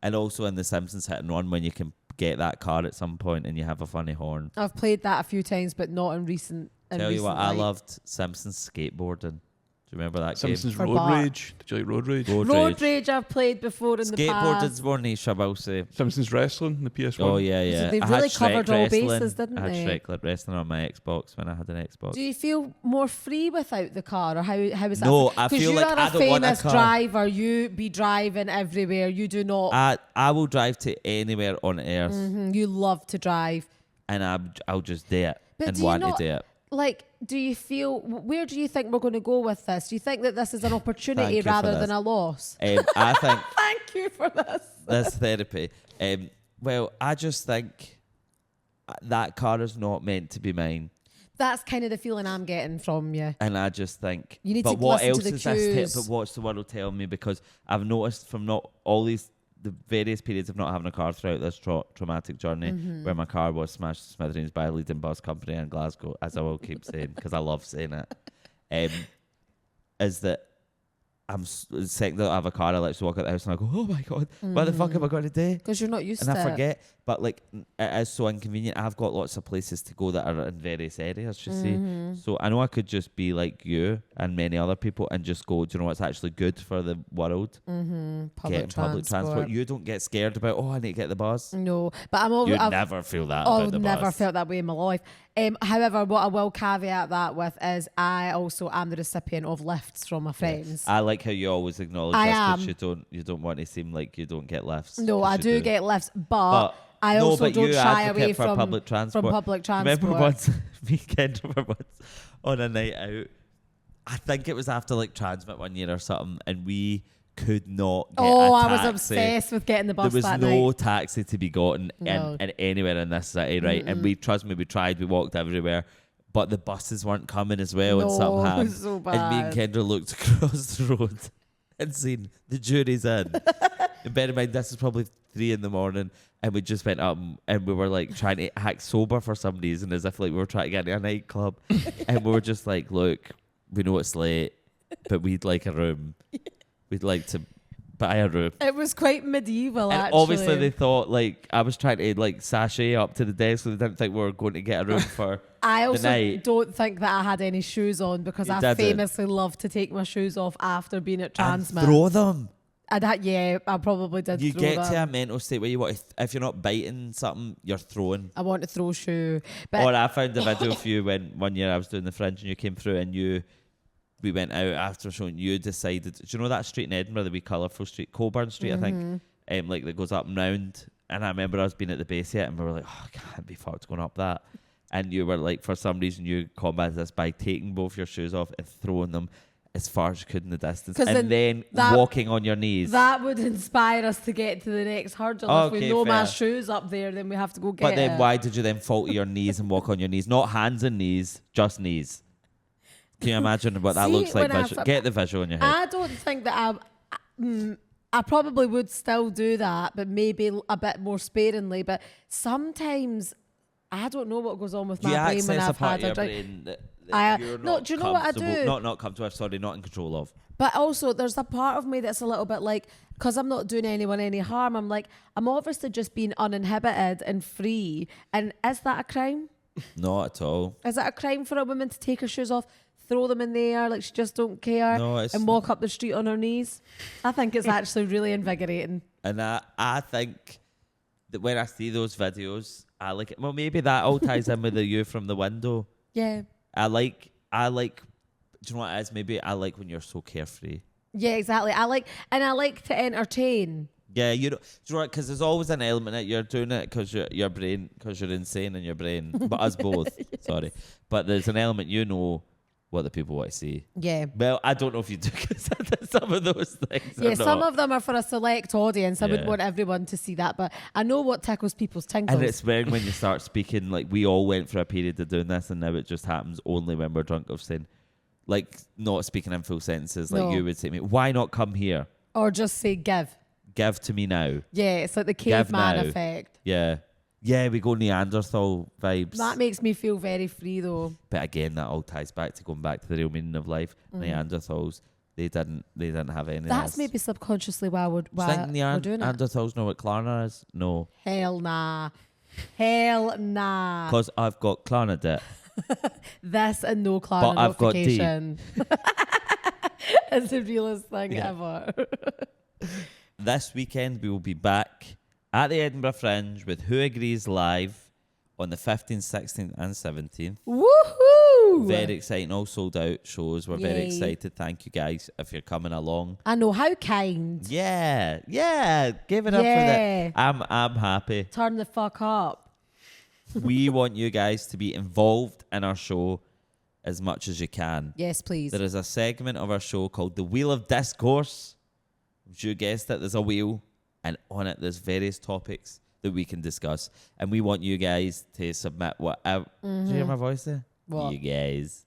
And also in the Simpsons Hit and Run, when you can get that car at some point and you have a funny horn. I've played that a few times, but not in recent. Tell you what, I loved Simpsons skateboarding. Do you remember that Simpsons game? Road Rage. Did you like Road Rage? Road Rage I've played before in the past. Skateboarding's more niche, I will say. Simpsons Wrestling, the PS1. Oh, yeah. So they I really had covered Shrek all wrestling. bases, didn't I had they? Shrek wrestling on my Xbox when I had an Xbox. Do you feel more free without the car, or how is that? No, I feel like I don't want a car. Because you are a famous driver, you be driving everywhere. You do not. I will drive to anywhere on earth, You love to drive, and I'll just do it but and do you want not, to do it. Like, do you feel? Where do you think we're going to go with this? Do you think that this is an opportunity Thank you rather for than this. a loss? I think Thank you for this. this therapy. Well, I just think that car is not meant to be mine. That's kind of the feeling I'm getting from you. And I just think, You need but to what listen else to the is this? cues. But what's the world telling me? Because I've noticed from not all the various periods of not having a car throughout this traumatic journey, where my car was smashed to smithereens by a leading bus company in Glasgow, as I will keep saying because I love saying it, is that I'm second that I have a car, I like to walk out the house and I go, oh my God, what the fuck am I going to do? Because you're not used And to I it. forget, but like it is so inconvenient. I've got lots of places to go that are in various areas, you see. So I know I could just be like you and many other people and just go, do you know what's actually good for the world? Public transport. You don't get scared about, oh, I need to get the bus. No, but I'm always. You never feel that about the bus. I've never felt that way in my life. However, what I will caveat that with is I also am the recipient of lifts from my friends. I like how you always acknowledge I this am. because you don't want to seem like you don't get lifts. No, I do get lifts, but I No, also but don't you shy advocate away for from public transport. public transport. Remember once, me and Kendra were once on a night out. I think it was after like Transmit one year or something, and we could not get a taxi. I was obsessed with getting the bus There was that no night. taxi to be gotten in anywhere in this city, right? And we tried, we walked everywhere, but the buses weren't coming as well, and somehow. It was so bad. And me and Kendra looked across the road and seen the jury's in. And bear in mind, this is probably 3 a.m, and we just went up and we were like trying to act sober for some reason, as if like we were trying to get into a nightclub. And we were just like, look, we know it's late, but we'd like a room. We'd like to buy a room. It was quite medieval, And actually. obviously they thought like I was trying to like sashay up to the desk, so they didn't think we were going to get a room for I also the night. don't think that I had any shoes on because You I didn't. famously love to take my shoes off after being at And Transmit. throw them. Yeah, I probably did You throw get them. to a mental state where you want to, if you're not biting something, you're throwing. I want to throw shoe. But Or I found a video of you when one year I was doing the Fringe and you came through and we went out after showing, you decided, do you know that street in Edinburgh, the wee colourful street, Coburn Street, I think, like that goes up and round. And I remember us being at the base yet and we were like, oh, I can't be fucked going up that. And you were like, for some reason, you combated this by taking both your shoes off and throwing them as far as you could in the distance. And then walking on your knees. That would inspire us to get to the next hurdle. If Okay, we know my fair. shoes up there, then we have to go get But then it. why did you then fall to your knees and walk on your knees? Not hands and knees, just knees. Can you imagine what that See, looks like? when I- Get the visual in your head. I don't think that I probably would still do that, but maybe a bit more sparingly. But sometimes I don't know what goes on with Do you my brain when access a I've part had of a your drink. brain that No, you're not do you know what I comfortable- do? Not comfortable, sorry, not in control of. But also, there's a part of me that's a little bit like, because I'm not doing anyone any harm, I'm like, I'm obviously just being uninhibited and free. And is that a crime? Not at all. Is it a crime for a woman to take her shoes off, throw them in the air like she just don't care, No, it's and walk up the street on her knees? I think it's actually really invigorating. And I think that when I see those videos, I like it. Well, maybe that all ties in with the you from the window. Yeah. I like, do you know what it is? Maybe I like when you're so carefree. Yeah, exactly. I like to entertain. Yeah, do you know what? Because there's always an element that you're doing it because your brain, because you're insane in your brain. But us both, sorry. But there's an element, you know what the people want to see. Yeah. Well, I don't know if you do because some of those things. Yeah, are some not. of them are for a select audience. I wouldn't Yeah. want everyone to see that, but I know what tickles people's tinkles. And it's when you start speaking, like we all went for a period of doing this, and now it just happens only when we're drunk of saying, like not speaking in full sentences. Like No. you would say to me, why not come here? Or just say give. Give to me now. Yeah, it's like the Give caveman now. effect. Yeah. Yeah, we go Neanderthal vibes. That makes me feel very free though. But again, that all ties back to going back to the real meaning of life. Neanderthals, they didn't have any. That's of this. maybe subconsciously why we're Do you think doing it. Neanderthals know what Klarna is? No, Hell nah. Hell nah. because I've got Klarna. This and no But Klarna I've got D. notification. It's the realest thing ever. This weekend we will be back at the Edinburgh Fringe with Who Agrees Live on the 15th, 16th and 17th. Woohoo! Very exciting, all sold out shows. We're very Yay. excited. Thank you guys if you're coming along. I know, how kind. Yeah, give it up for Yeah. that. I'm happy. Turn the fuck up. We want you guys to be involved in our show as much as you can. Yes, please. There is a segment of our show called The Wheel of Discourse. You guessed it, there's a wheel, and on it there's various topics that we can discuss. And we want you guys to submit whatever. Did you hear my voice there? What? You guys.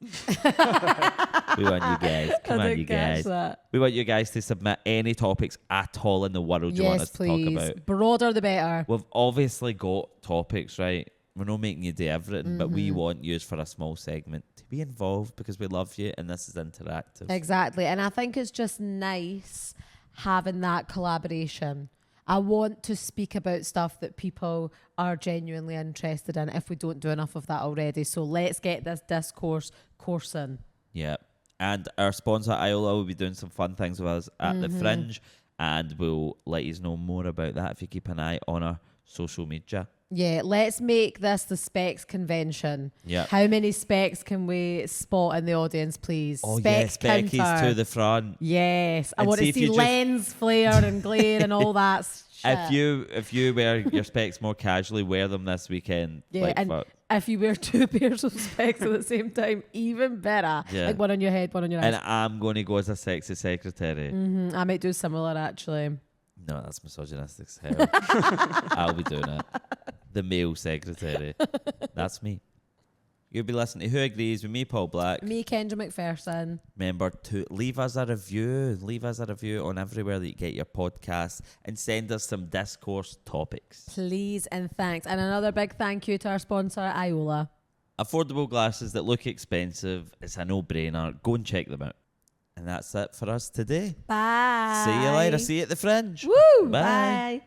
We want you guys. Come I on, didn't you catch guys. that. We want you guys to submit any topics at all in the world you want us Yes, to talk please. about. Broader the better. We've obviously got topics, right? We're not making you do everything, but Mm-hmm. we want you for a small segment to be involved because we love you and this is interactive. Exactly. And I think it's just nice having that collaboration. I want to speak about stuff that people are genuinely interested in if we don't do enough of that already. So let's get this discourse coursing. Yeah. And our sponsor, Iola, will be doing some fun things with us at the Fringe, and we'll let you know more about that if you keep an eye on our social media. Yeah, let's make this the specs convention. Yeah. How many specs can we spot in the audience, please? Oh, Spec yeah, Specky's counter. to the front. Yes, I And want see to if see you just- lens flare and glare and all that shit. If you wear your specs more casually, wear them this weekend. Yeah, like, and fuck. if you wear 2 pairs of specs at the same time, even better. Yeah. Like one on your head, one on your eyes. And I'm going to go as a sexy secretary. I might do similar, actually. No, that's misogynistic as hell. I'll be doing it. The male secretary. That's me. You'll be listening to Who Agrees with me, Paul Black. Me, Kendra McPherson. Remember to leave us a review. Leave us a review on everywhere that you get your podcasts and send us some discourse topics. Please and thanks. And another big thank you to our sponsor, Iola. Affordable glasses that look expensive. It's a no-brainer. Go and check them out. And that's it for us today. Bye. See you later. See you at the Fringe. Woo! Bye. Bye.